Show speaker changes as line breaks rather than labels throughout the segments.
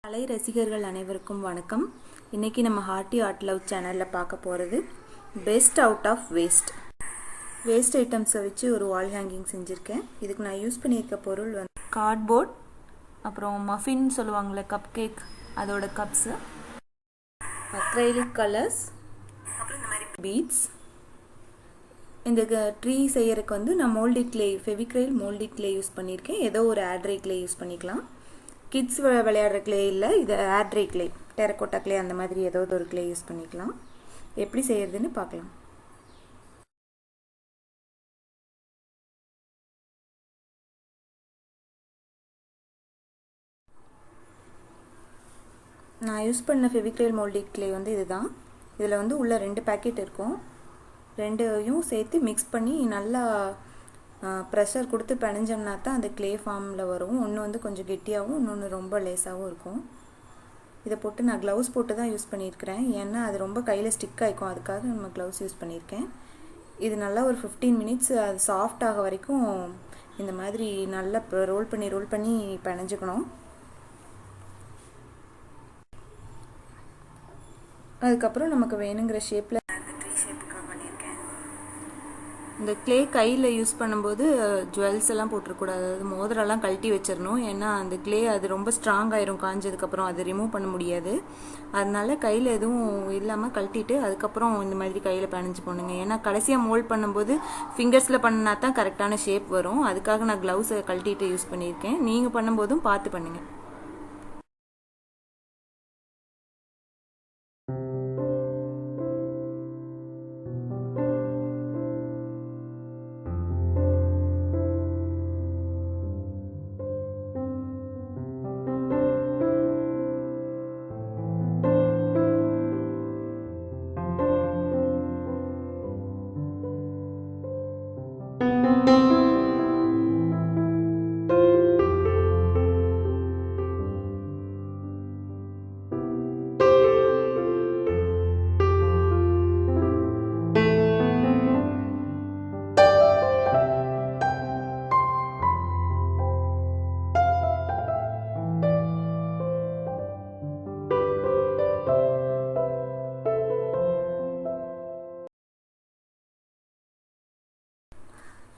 கலை ரசிகர்கள் அனைவருக்கும் வணக்கம். இன்றைக்கி நம்ம ஹார்ட்டி ஆர்ட் லவ் சேனலில் பார்க்க போகிறது பெஸ்ட் அவுட் ஆஃப் வேஸ்ட் ஐட்டம்ஸை வச்சு ஒரு வால் ஹேங்கிங் செஞ்சுருக்கேன். இதுக்கு நான் யூஸ் பண்ணியிருக்க பொருள் கார்ட்போர்ட், அப்புறம் மஃபின் சொல்லுவாங்கள்ல கப் கேக், அதோட கப்ஸு, அக்ரைலிக் கலர்ஸ், அப்புறம் இந்த மாதிரி பீட்ஸ். இந்த ட்ரீ செய்யறதுக்கு நான் moulded clay, Fevicryl moulded clay use பண்ணியிருக்கேன். ஏதோ ஒரு ஆட்ரை கிளே யூஸ் பண்ணிக்கலாம். கிட்ஸ் விளையாடுற கிளே இல்லை, இது ஆட்ரை கிளே, டெரக்கோட்டா கிளே, அந்த மாதிரி ஏதாவது ஒரு கிளே யூஸ் பண்ணிக்கலாம். எப்படி செய்யறதுன்னு பார்க்கலாம். நான் யூஸ் பண்ண ஃபெவிக்ரைல் மோல்டிட் கிளே இதுதான். இதில் உள்ள 2 பேக்கெட் இருக்கும். ரெண்டையும் சேர்த்து மிக்ஸ் பண்ணி நல்லா ப்ரெஷர் கொடுத்து பிணைஞ்சோம்னா தான் அந்த கிளே ஃபார்மில் வரும். ஒன்று கொஞ்சம் கெட்டியாகவும், இன்னொன்று ரொம்ப லேஸாகவும் இருக்கும். இதை போட்டு நான் க்ளவுஸ் போட்டு தான் யூஸ் பண்ணியிருக்கிறேன். ஏன்னா அது ரொம்ப கையில் ஸ்டிக் ஆகிக்கும், அதுக்காக நம்ம க்ளவுஸ் யூஸ் பண்ணியிருக்கேன். இது நல்லா ஒரு 15 மினிட்ஸ் அது சாஃப்ட் ஆக வரைக்கும் இந்த மாதிரி நல்லா ரோல் பண்ணி பிணைஞ்சிக்கணும். அதுக்கப்புறம் நமக்கு வேணுங்கிற ஷேப்பில் இந்த கிளே கையில் யூஸ் பண்ணும்போது ஜுவல்ஸ் எல்லாம் போட்டுருக்கூடாது, அதாவது மோதிரம்லாம் கழட்டி வச்சிடணும். ஏன்னா அந்த கிளே அது ரொம்ப ஸ்ட்ராங் ஆயிரும், காஞ்சதுக்கப்புறம் அது ரிமூவ் பண்ண முடியாது. அதனால கையில் எதுவும் இல்லாமல் கழட்டிட்டு அதுக்கப்புறம் இந்த மாதிரி கையில் பிணைஞ்சு போனுங்க. ஏன்னா கடைசியாக மோல்ட் பண்ணும்போது ஃபிங்கர்ஸில் பண்ணினா தான் கரெக்டான ஷேப் வரும். அதுக்காக நான் க்ளவுஸை கழட்டிட்டு யூஸ் பண்ணியிருக்கேன். நீங்கள் பண்ணும்போதும் பார்த்து பண்ணுங்கள்.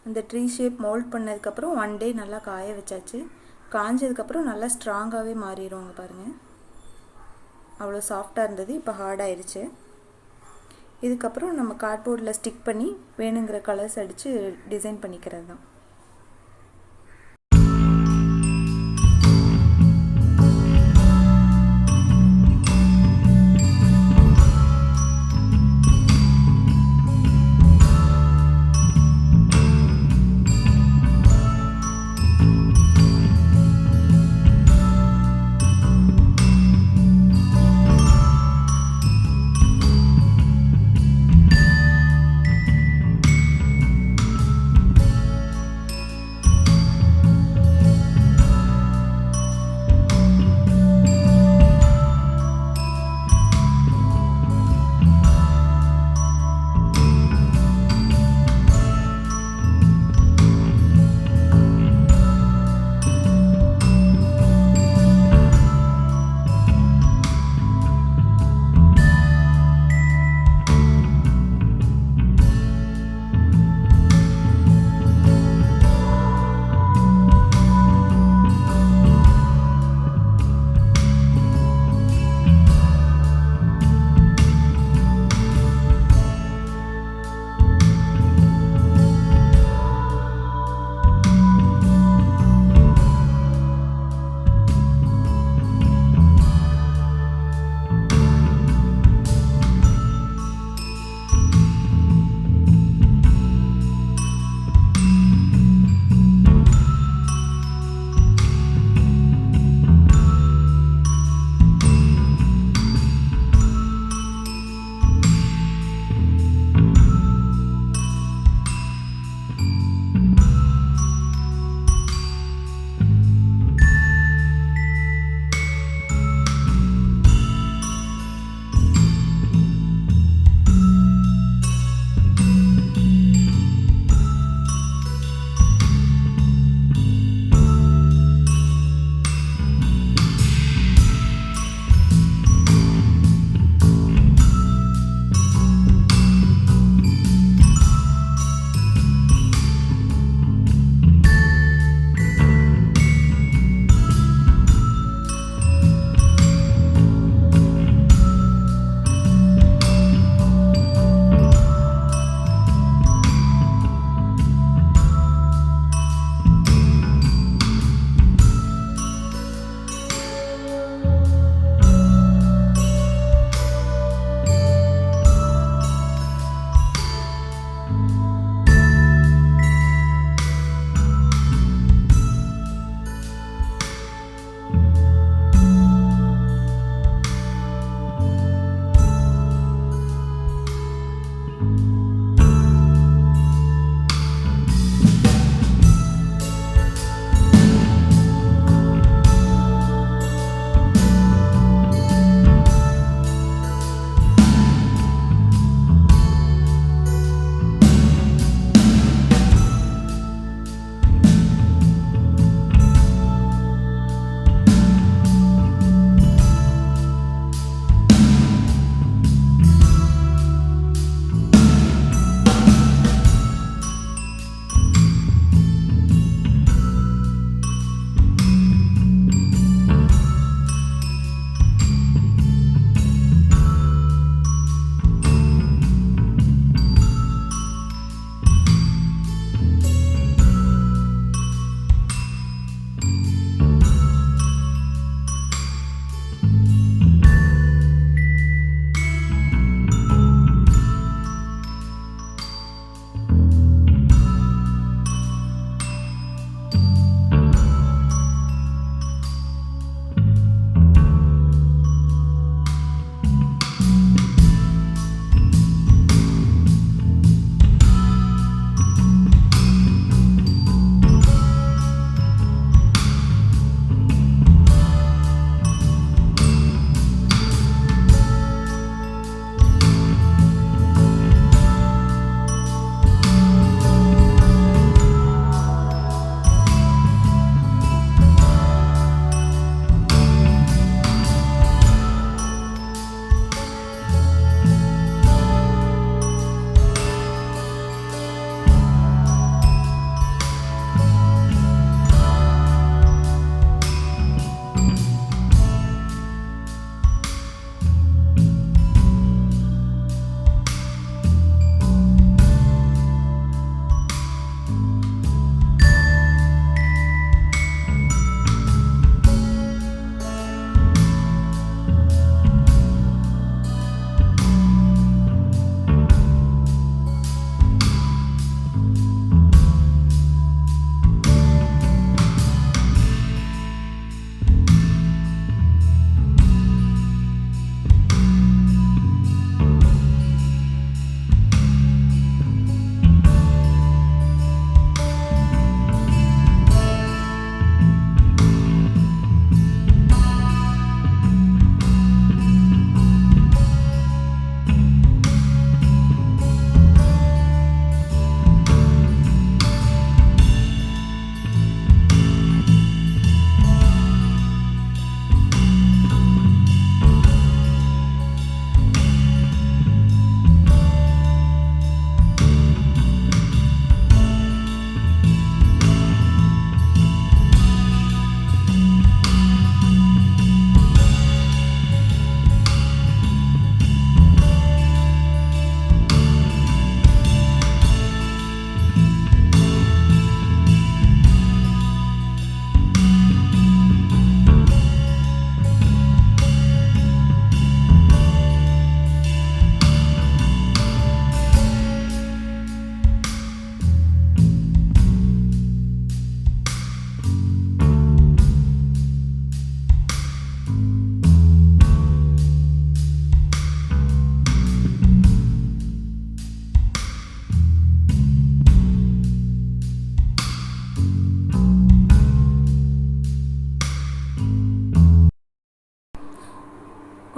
இந்த ட்ரீ ஷேப் மோல்ட் பண்ணதுக்கப்புறம் 1 டே நல்லா காய வச்சாச்சு. காஞ்சதுக்கப்புறம் நல்லா ஸ்ட்ராங்காகவே மாறிடுவாங்க பாருங்கள். அவ்வளோ சாஃப்டாக இருந்தது, இப்போ ஹார்டாயிருச்சு. இதுக்கப்புறம் நம்ம கார்ட்போர்டில் ஸ்டிக் பண்ணி வேணுங்கிற கலர்ஸ் அடித்து டிசைன் பண்ணிக்கிறது தான்.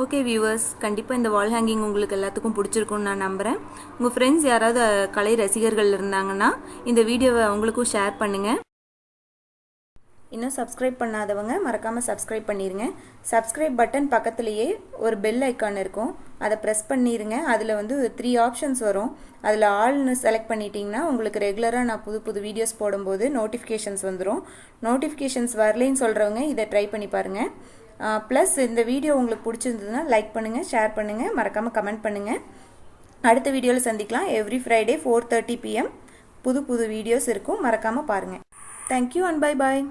ஓகே வியூவர்ஸ், கண்டிப்பாக இந்த வால் ஹேங்கிங் உங்களுக்கு எல்லாத்துக்கும் பிடிச்சிருக்கும்னு நான் நம்புகிறேன். உங்கள் ஃப்ரெண்ட்ஸ் யாராவது கலை ரசிகர்கள் இருந்தாங்கன்னா இந்த வீடியோவை அவங்களுக்கும் ஷேர் பண்ணுங்கள். இன்னும் சப்ஸ்கிரைப் பண்ணாதவங்க மறக்காமல் சப்ஸ்கிரைப் பண்ணிடுங்க. சப்ஸ்கிரைப் பட்டன் பக்கத்துலேயே ஒரு பெல் ஐக்கான் இருக்கும், அதை ப்ரெஸ் பண்ணிடுங்க. அதில் வந்து 3 ஆப்ஷன்ஸ் வரும். அதில் ஆல்னு செலக்ட் பண்ணிட்டீங்கன்னா உங்களுக்கு ரெகுலராக நான் புது புது வீடியோஸ் போடும்போது நோட்டிஃபிகேஷன்ஸ் வந்துடும். நோட்டிஃபிகேஷன்ஸ் வரலைன்னு சொல்கிறவங்க இதை ட்ரை பண்ணி பாருங்கள். ப்ளஸ் இந்த வீடியோ உங்களுக்கு பிடிச்சிருந்ததுன்னா லைக் பண்ணுங்கள், ஷேர் பண்ணுங்கள், மறக்காமல் கமெண்ட் பண்ணுங்கள். அடுத்த வீடியோவில் சந்திக்கலாம். எவ்ரி ஃப்ரைடே 4:30 PM புது புது வீடியோஸ் இருக்கும், மறக்காமல் பாருங்கள். Thank you and bye bye.